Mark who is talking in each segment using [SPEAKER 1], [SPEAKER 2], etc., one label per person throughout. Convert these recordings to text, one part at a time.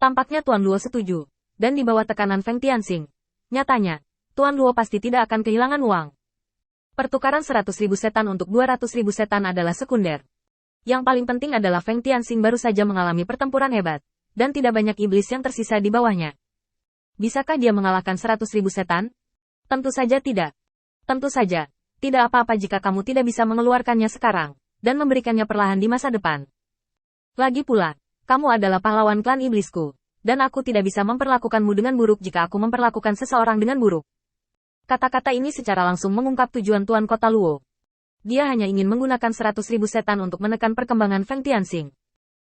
[SPEAKER 1] Tampaknya Tuan Luo setuju. Dan di bawah tekanan Feng Tianxing. Nyatanya, Tuan Luo pasti tidak akan kehilangan uang. Pertukaran 100.000 setan untuk 200.000 setan adalah sekunder. Yang paling penting adalah Feng Tianxing baru saja mengalami pertempuran hebat. Dan tidak banyak iblis yang tersisa di bawahnya. Bisakah dia mengalahkan 100.000 setan? Tentu saja tidak. Tentu saja. Tidak apa-apa jika kamu tidak bisa mengeluarkannya sekarang. Dan memberikannya perlahan di masa depan. Lagi pula, kamu adalah pahlawan klan iblisku. Dan aku tidak bisa memperlakukanmu dengan buruk jika aku memperlakukan seseorang dengan buruk. Kata-kata ini secara langsung mengungkap tujuan Tuan Kota Luo. Dia hanya ingin menggunakan 100.000 setan untuk menekan perkembangan Feng Tianxing.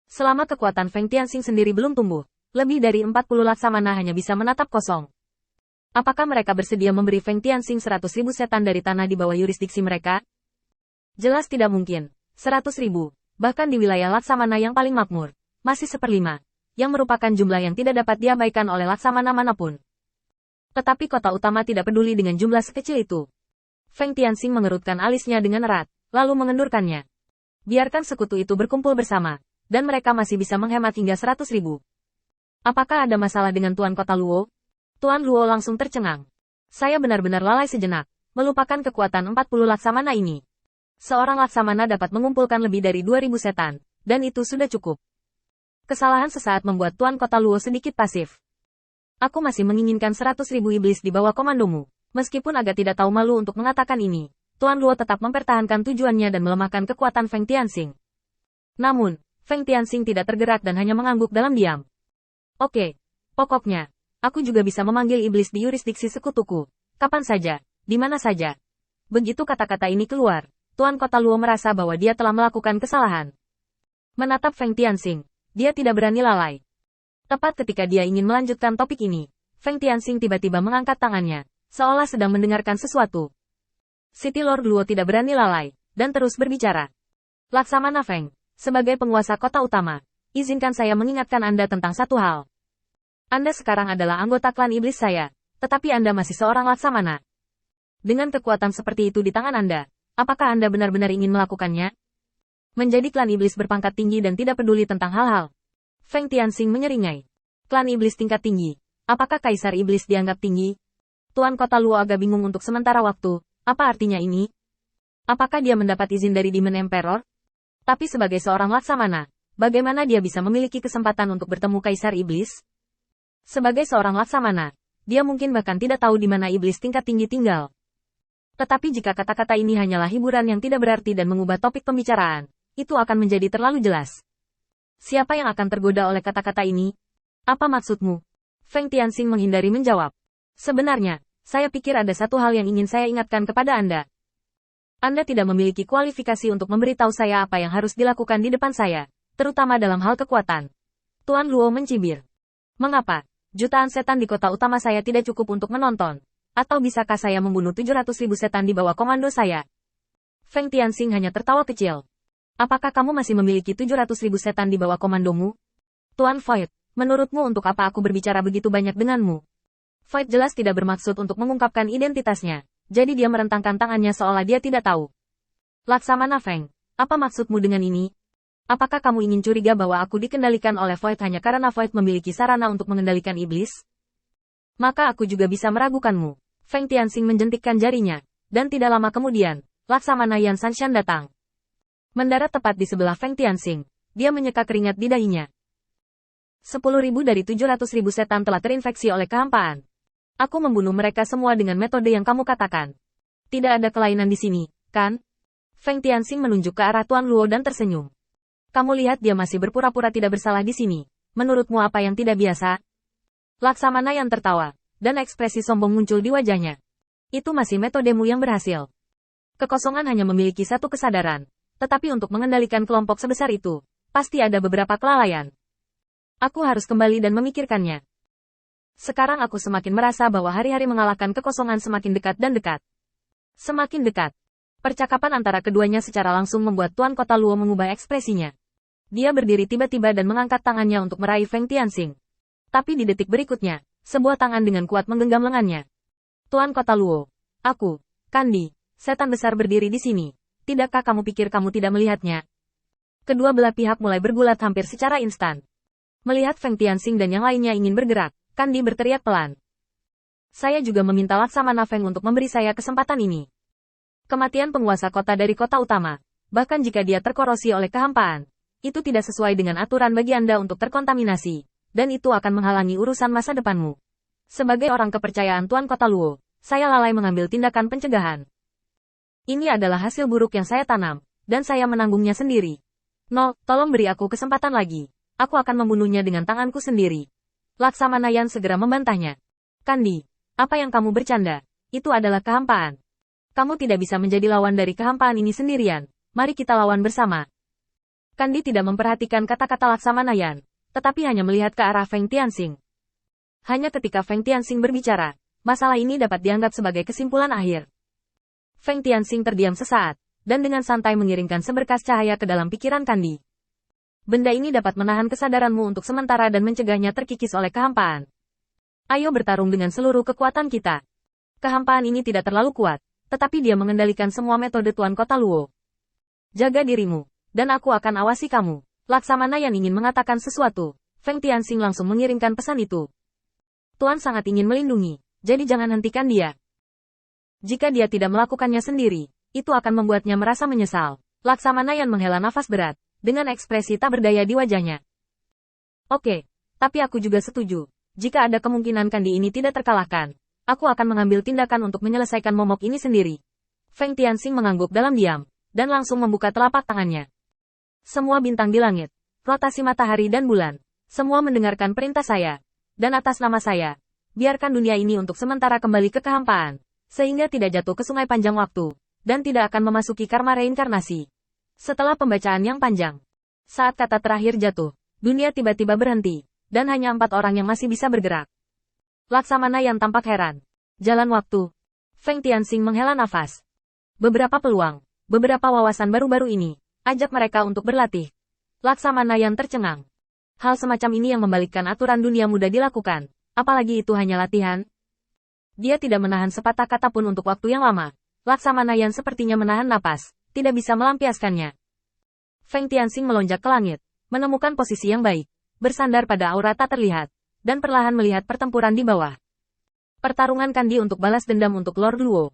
[SPEAKER 1] Selama kekuatan Feng Tianxing sendiri belum tumbuh, lebih dari 40 laksamana hanya bisa menatap kosong. Apakah mereka bersedia memberi Feng Tianxing 100.000 setan dari tanah di bawah yurisdiksi mereka? Jelas tidak mungkin. 100.000, bahkan di wilayah laksamana yang paling makmur, masih 1/5. Yang merupakan jumlah yang tidak dapat diabaikan oleh laksamana manapun. Tetapi kota utama tidak peduli dengan jumlah sekecil itu. Feng Tianxing mengerutkan alisnya dengan erat, lalu mengendurkannya. Biarkan sekutu itu berkumpul bersama, dan mereka masih bisa menghemat hingga 100.000. Apakah ada masalah dengan Tuan Kota Luo? Tuan Luo langsung tercengang. Saya benar-benar lalai sejenak, melupakan kekuatan 40 laksamana ini. Seorang laksamana dapat mengumpulkan lebih dari 2.000 setan, dan itu sudah cukup. Kesalahan sesaat membuat Tuan Kota Luo sedikit pasif. Aku masih menginginkan 100.000 iblis di bawah komandomu. Meskipun agak tidak tahu malu untuk mengatakan ini, Tuan Luo tetap mempertahankan tujuannya dan melemahkan kekuatan Feng Tianxing. Namun, Feng Tianxing tidak tergerak dan hanya mengangguk dalam diam. Oke, pokoknya, aku juga bisa memanggil iblis di yurisdiksi sekutuku. Kapan saja, di mana saja. Begitu kata-kata ini keluar, Tuan Kota Luo merasa bahwa dia telah melakukan kesalahan. Menatap Feng Tianxing, dia tidak berani lalai. Tepat ketika dia ingin melanjutkan topik ini, Feng Tianxing tiba-tiba mengangkat tangannya, seolah sedang mendengarkan sesuatu. City Lord Luo tidak berani lalai, dan terus berbicara. Laksamana Feng, sebagai penguasa kota utama, izinkan saya mengingatkan Anda tentang satu hal. Anda sekarang adalah anggota klan iblis saya, tetapi Anda masih seorang laksamana. Dengan kekuatan seperti itu di tangan Anda, apakah Anda benar-benar ingin melakukannya? Menjadi klan iblis berpangkat tinggi dan tidak peduli tentang hal-hal. Feng Tianxing menyeringai. Klan iblis tingkat tinggi. Apakah kaisar iblis dianggap tinggi? Tuan Kota Luo agak bingung untuk sementara waktu. Apa artinya ini? Apakah dia mendapat izin dari Demon Emperor? Tapi sebagai seorang laksamana, bagaimana dia bisa memiliki kesempatan untuk bertemu kaisar iblis? Sebagai seorang laksamana, dia mungkin bahkan tidak tahu di mana iblis tingkat tinggi tinggal. Tetapi jika kata-kata ini hanyalah hiburan yang tidak berarti dan mengubah topik pembicaraan, itu akan menjadi terlalu jelas. Siapa yang akan tergoda oleh kata-kata ini? Apa maksudmu? Feng Tianxing menghindari menjawab. Sebenarnya, saya pikir ada satu hal yang ingin saya ingatkan kepada Anda. Anda tidak memiliki kualifikasi untuk memberitahu saya apa yang harus dilakukan di depan saya, terutama dalam hal kekuatan. Tuan Luo mencibir. Mengapa? Jutaan setan di kota utama saya tidak cukup untuk menonton. Atau bisakah saya membunuh 700.000 setan di bawah komando saya? Feng Tianxing hanya tertawa kecil. Apakah kamu masih memiliki 700.000 setan di bawah komandomu? Tuan Void, menurutmu untuk apa aku berbicara begitu banyak denganmu? Void jelas tidak bermaksud untuk mengungkapkan identitasnya, jadi dia merentangkan tangannya seolah dia tidak tahu. Laksamana Feng, apa maksudmu dengan ini? Apakah kamu ingin curiga bahwa aku dikendalikan oleh Void hanya karena Void memiliki sarana untuk mengendalikan iblis? Maka aku juga bisa meragukanmu. Feng Tianxing menjentikkan jarinya, dan tidak lama kemudian, Laksamana Yan Sanshan datang. Mendarat tepat di sebelah Feng Tianxing, dia menyeka keringat di dahinya. 10.000 dari 700.000 setan telah terinfeksi oleh kehampaan. Aku membunuh mereka semua dengan metode yang kamu katakan. Tidak ada kelainan di sini, kan? Feng Tianxing menunjuk ke arah Tuan Luo dan tersenyum. Kamu lihat dia masih berpura-pura tidak bersalah di sini. Menurutmu apa yang tidak biasa? Laksamana yang tertawa, dan ekspresi sombong muncul di wajahnya. Itu masih metodemu yang berhasil. Kekosongan hanya memiliki satu kesadaran. Tetapi untuk mengendalikan kelompok sebesar itu, pasti ada beberapa kelalaian. Aku harus kembali dan memikirkannya. Sekarang aku semakin merasa bahwa hari-hari mengalahkan kekosongan semakin dekat dan dekat. Semakin dekat. Percakapan antara keduanya secara langsung membuat Tuan Kota Luo mengubah ekspresinya. Dia berdiri tiba-tiba dan mengangkat tangannya untuk meraih Feng Tianxing. Tapi di detik berikutnya, sebuah tangan dengan kuat menggenggam lengannya. Tuan Kota Luo, aku, Kandi, setan besar berdiri di sini. Tidakkah kamu pikir kamu tidak melihatnya? Kedua belah pihak mulai bergulat hampir secara instan. Melihat Feng Tianxing dan yang lainnya ingin bergerak, Kandi berteriak pelan. Saya juga meminta Laksamana Feng untuk memberi saya kesempatan ini. Kematian penguasa kota dari kota utama, bahkan jika dia terkorosi oleh kehampaan, itu tidak sesuai dengan aturan bagi Anda untuk terkontaminasi, dan itu akan menghalangi urusan masa depanmu. Sebagai orang kepercayaan Tuan Kota Luo, saya lalai mengambil tindakan pencegahan. Ini adalah hasil buruk yang saya tanam, dan saya menanggungnya sendiri. Tolong beri aku kesempatan lagi. Aku akan membunuhnya dengan tanganku sendiri. Laksamana Yan segera membantahnya. Kandi, apa yang kamu bercanda? Itu adalah kehampaan. Kamu tidak bisa menjadi lawan dari kehampaan ini sendirian. Mari kita lawan bersama. Kandi tidak memperhatikan kata-kata Laksamana Yan, tetapi hanya melihat ke arah Feng Tianxing. Hanya ketika Feng Tianxing berbicara, masalah ini dapat dianggap sebagai kesimpulan akhir. Feng Tianxing terdiam sesaat, dan dengan santai mengiringkan seberkas cahaya ke dalam pikiran Kandi. Benda ini dapat menahan kesadaranmu untuk sementara dan mencegahnya terkikis oleh kehampaan. Ayo bertarung dengan seluruh kekuatan kita. Kehampaan ini tidak terlalu kuat, tetapi dia mengendalikan semua metode Tuan Kota Luo. Jaga dirimu, dan aku akan awasi kamu. Laksamana yang ingin mengatakan sesuatu, Feng Tianxing langsung mengirimkan pesan itu. Tuan sangat ingin melindungi, jadi jangan hentikan dia. Jika dia tidak melakukannya sendiri, itu akan membuatnya merasa menyesal. Laksamana yang menghela nafas berat, dengan ekspresi tak berdaya di wajahnya. Oke, tapi aku juga setuju. Jika ada kemungkinan Kandi ini tidak terkalahkan, aku akan mengambil tindakan untuk menyelesaikan momok ini sendiri. Feng Tianxing mengangguk dalam diam, dan langsung membuka telapak tangannya. Semua bintang di langit, rotasi matahari dan bulan, semua mendengarkan perintah saya. Dan atas nama saya, biarkan dunia ini untuk sementara kembali ke kehampaan, sehingga tidak jatuh ke sungai panjang waktu, dan tidak akan memasuki karma reinkarnasi. Setelah pembacaan yang panjang, saat kata terakhir jatuh, dunia tiba-tiba berhenti, dan hanya 4 orang yang masih bisa bergerak. Laksamana yang tampak heran. Jalan waktu. Feng Tianxing menghela nafas. Beberapa peluang, beberapa wawasan baru-baru ini, ajak mereka untuk berlatih. Laksamana yang tercengang. Hal semacam ini yang membalikkan aturan dunia mudah dilakukan, apalagi itu hanya latihan. Dia tidak menahan sepatah kata pun untuk waktu yang lama. Laksamana yang sepertinya menahan napas, tidak bisa melampiaskannya. Feng Tianxing melonjak ke langit, menemukan posisi yang baik, bersandar pada aura tak terlihat, dan perlahan melihat pertempuran di bawah. Pertarungan Kandi untuk balas dendam untuk Lord Luo.